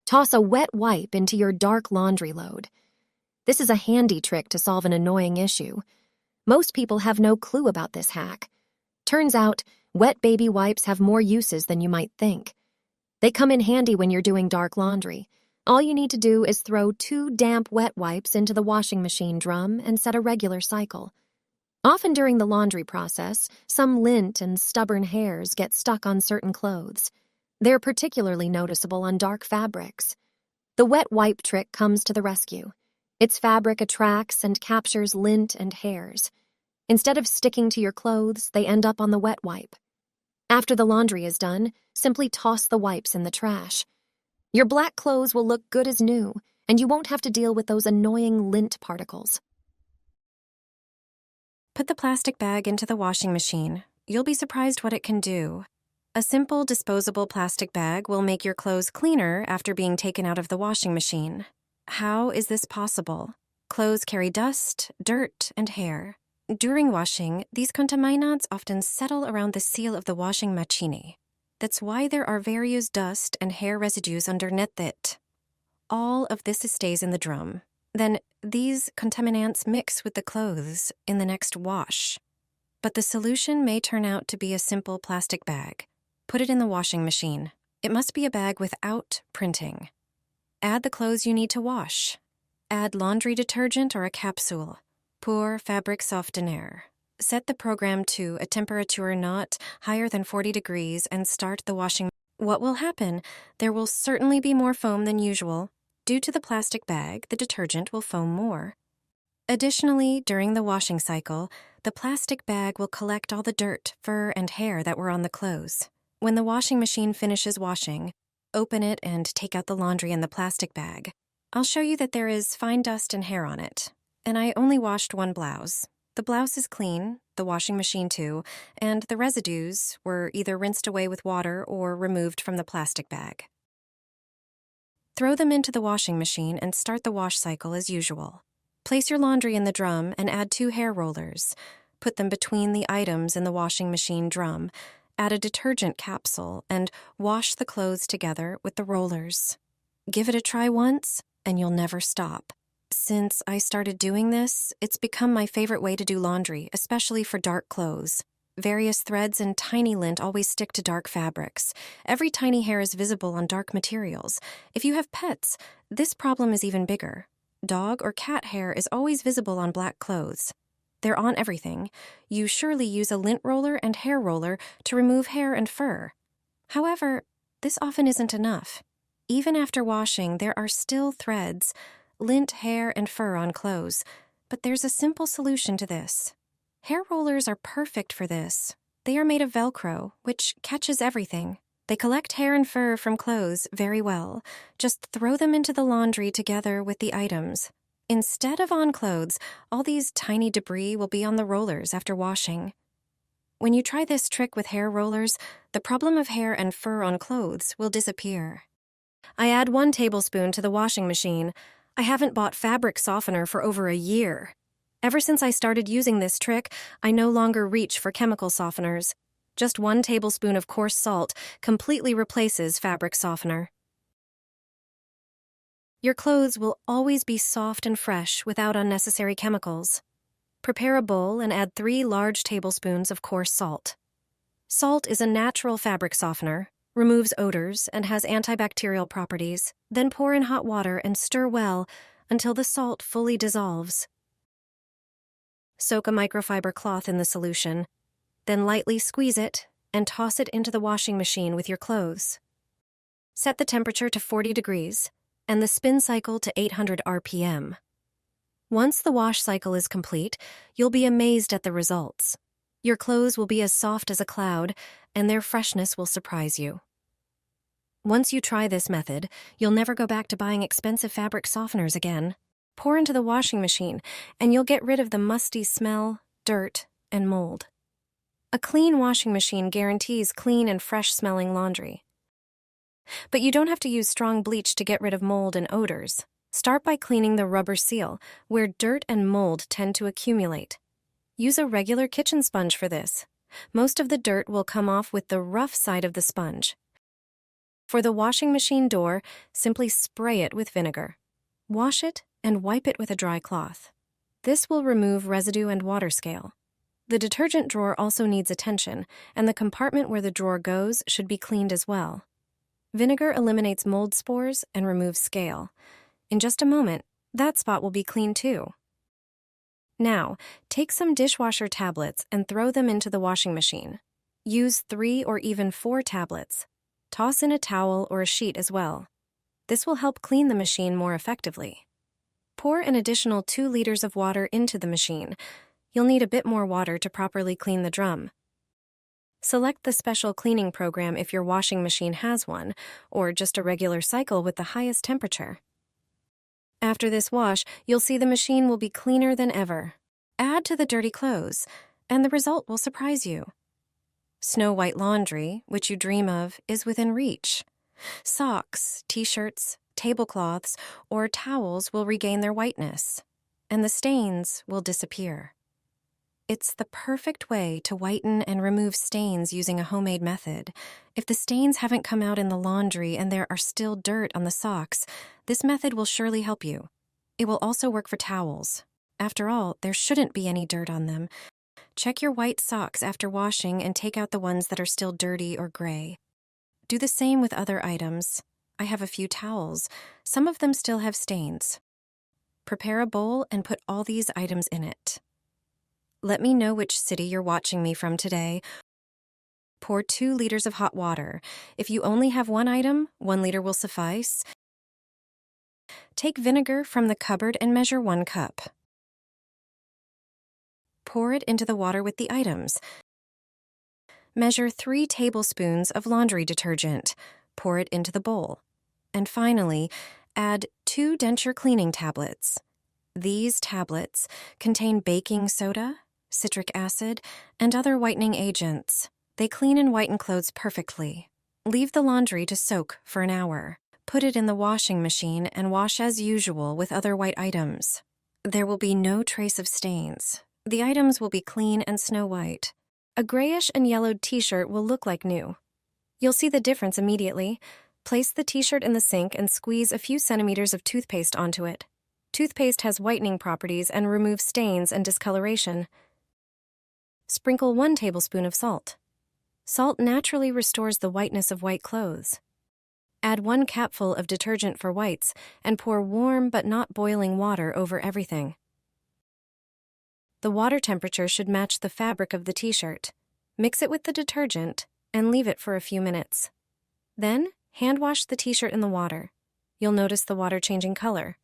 Toss a wet wipe into your dark laundry load. This is a handy trick to solve an annoying issue. Most people have no clue about this hack. Turns out, wet baby wipes have more uses than you might think. They come in handy when you're doing dark laundry. All you need to do is throw 2 damp wet wipes into the washing machine drum and set a regular cycle. Often during the laundry process, some lint and stubborn hairs get stuck on certain clothes. They're particularly noticeable on dark fabrics. The wet wipe trick comes to the rescue. Its fabric attracts and captures lint and hairs. Instead of sticking to your clothes, they end up on the wet wipe. After the laundry is done, simply toss the wipes in the trash. Your black clothes will look good as new, and you won't have to deal with those annoying lint particles. Put the plastic bag into the washing machine. You'll be surprised what it can do. A simple disposable plastic bag will make your clothes cleaner after being taken out of the washing machine. How is this possible? Clothes carry dust, dirt, and hair. During washing, these contaminants often settle around the seal of the washing machine. That's why there are various dust and hair residues underneath it. All of this stays in the drum. Then these contaminants mix with the clothes in the next wash. But the solution may turn out to be a simple plastic bag. Put it in the washing machine. It must be a bag without printing. Add the clothes you need to wash. Add laundry detergent or a capsule. Pour fabric softener. Set the program to a temperature not higher than 40 degrees and start the washing. What will happen? There will certainly be more foam than usual. Due to the plastic bag, the detergent will foam more. Additionally, during the washing cycle, the plastic bag will collect all the dirt, fur, and hair that were on the clothes. When the washing machine finishes washing, open it and take out the laundry in the plastic bag. I'll show you that there is fine dust and hair on it. And I only washed one blouse. The blouse is clean, the washing machine too, and the residues were either rinsed away with water or removed from the plastic bag. Throw them into the washing machine and start the wash cycle as usual. Place your laundry in the drum and add 2 hair rollers. Put them between the items in the washing machine drum. Add a detergent capsule and wash the clothes together with the rollers. Give it a try once, and you'll never stop. Since I started doing this, it's become my favorite way to do laundry, especially for dark clothes. Various threads and tiny lint always stick to dark fabrics. Every tiny hair is visible on dark materials. If you have pets, this problem is even bigger. Dog or cat hair is always visible on black clothes. They're on everything. You surely use a lint roller and hair roller to remove hair and fur. However, this often isn't enough. Even after washing, there are still threads, lint, hair, and fur on clothes. But there's a simple solution to this. Hair rollers are perfect for this. They are made of Velcro, which catches everything. They collect hair and fur from clothes very well. Just throw them into the laundry together with the items. Instead of on clothes, all these tiny debris will be on the rollers after washing. When you try this trick with hair rollers, the problem of hair and fur on clothes will disappear. I add 1 tablespoon to the washing machine. I haven't bought fabric softener for over a year. Ever since I started using this trick, I no longer reach for chemical softeners. Just 1 tablespoon of coarse salt completely replaces fabric softener. Your clothes will always be soft and fresh without unnecessary chemicals. Prepare a bowl and add 3 large tablespoons of coarse salt. Salt is a natural fabric softener, removes odors, and has antibacterial properties. Then pour in hot water and stir well until the salt fully dissolves. Soak a microfiber cloth in the solution, then lightly squeeze it and toss it into the washing machine with your clothes. Set the temperature to 40 degrees and the spin cycle to 800 RPM. Once the wash cycle is complete, you'll be amazed at the results. Your clothes will be as soft as a cloud, and their freshness will surprise you. Once you try this method, you'll never go back to buying expensive fabric softeners again. Pour into the washing machine, and you'll get rid of the musty smell, dirt, and mold. A clean washing machine guarantees clean and fresh-smelling laundry. But you don't have to use strong bleach to get rid of mold and odors. Start by cleaning the rubber seal, where dirt and mold tend to accumulate. Use a regular kitchen sponge for this. Most of the dirt will come off with the rough side of the sponge. For the washing machine door, simply spray it with vinegar. Wash it and wipe it with a dry cloth. This will remove residue and water scale. The detergent drawer also needs attention, and the compartment where the drawer goes should be cleaned as well. Vinegar eliminates mold spores and removes scale. In just a moment, that spot will be clean too. Now, take some dishwasher tablets and throw them into the washing machine. Use 3 or even 4 tablets. Toss in a towel or a sheet as well. This will help clean the machine more effectively. Pour an additional 2 liters of water into the machine. You'll need a bit more water to properly clean the drum. Select the special cleaning program if your washing machine has one, or just a regular cycle with the highest temperature. After this wash, you'll see the machine will be cleaner than ever. Add to the dirty clothes, and the result will surprise you. Snow white laundry, which you dream of, is within reach. Socks, t-shirts, tablecloths, or towels will regain their whiteness, and the stains will disappear. It's the perfect way to whiten and remove stains using a homemade method. If the stains haven't come out in the laundry and there are still dirt on the socks, this method will surely help you. It will also work for towels. After all, there shouldn't be any dirt on them. Check your white socks after washing and take out the ones that are still dirty or gray. Do the same with other items. I have a few towels. Some of them still have stains. Prepare a bowl and put all these items in it. Let me know which city you're watching me from today. Pour 2 liters of hot water. If you only have one item, 1 liter will suffice. Take vinegar from the cupboard and measure 1 cup. Pour it into the water with the items. Measure 3 tablespoons of laundry detergent. Pour it into the bowl. And finally, add 2 denture cleaning tablets. These tablets contain baking soda, citric acid, and other whitening agents. They clean and whiten clothes perfectly. Leave the laundry to soak for an hour. Put it in the washing machine and wash as usual with other white items. There will be no trace of stains. The items will be clean and snow white. A grayish and yellowed t-shirt will look like new. You'll see the difference immediately. Place the t-shirt in the sink and squeeze a few centimeters of toothpaste onto it. Toothpaste has whitening properties and removes stains and discoloration. Sprinkle 1 tablespoon of salt. Salt naturally restores the whiteness of white clothes. Add 1 capful of detergent for whites and pour warm but not boiling water over everything. The water temperature should match the fabric of the t-shirt. Mix it with the detergent and leave it for a few minutes. Then, hand wash the t-shirt in the water. You'll notice the water changing color.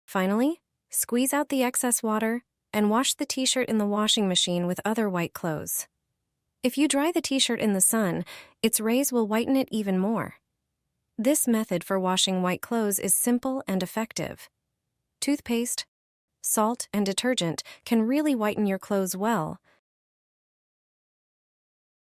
Finally, squeeze out the excess water and wash the t-shirt in the washing machine with other white clothes. If you dry the t-shirt in the sun, its rays will whiten it even more. This method for washing white clothes is simple and effective. Toothpaste, salt, and detergent can really whiten your clothes well,